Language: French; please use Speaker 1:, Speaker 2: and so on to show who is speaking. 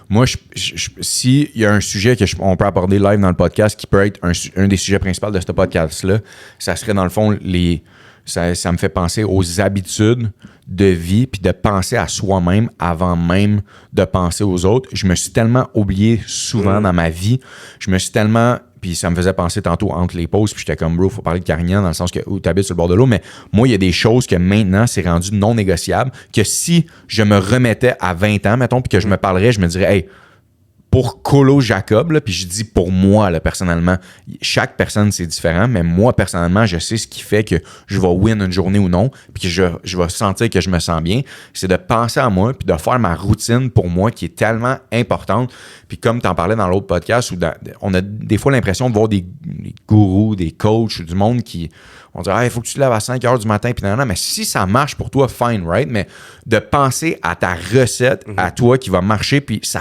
Speaker 1: moi, s'il y a un sujet qu'on peut aborder live dans le podcast qui peut être un des sujets principaux de ce podcast-là, ça serait dans le fond ça me fait penser aux habitudes de vie puis de penser à soi-même avant même de penser aux autres. Je me suis tellement oublié souvent dans ma vie. Je me suis tellement... Puis ça me faisait penser tantôt entre les pauses, puis j'étais comme, bro, faut parler de Carignan dans le sens où tu habites sur le bord de l'eau. Mais moi, il y a des choses que maintenant, c'est rendu non négociable, que si je me remettais à 20 ans, mettons, puis que je me parlerais, je me dirais, hey, pour Colo Jacob, là, puis je dis pour moi, là, personnellement, chaque personne, c'est différent, mais moi, personnellement, je sais ce qui fait que je vais win une journée ou non, puis que je vais sentir que je me sens bien. C'est de penser à moi, puis de faire ma routine pour moi qui est tellement importante. Puis comme tu en parlais dans l'autre podcast, où on a des fois l'impression de voir des gourous, des coachs, du monde qui... On dirait, il faut que tu te lèves à 5 heures du matin, puis non, mais si ça marche pour toi, fine, right? Mais de penser à ta recette, à toi qui va marcher, puis ça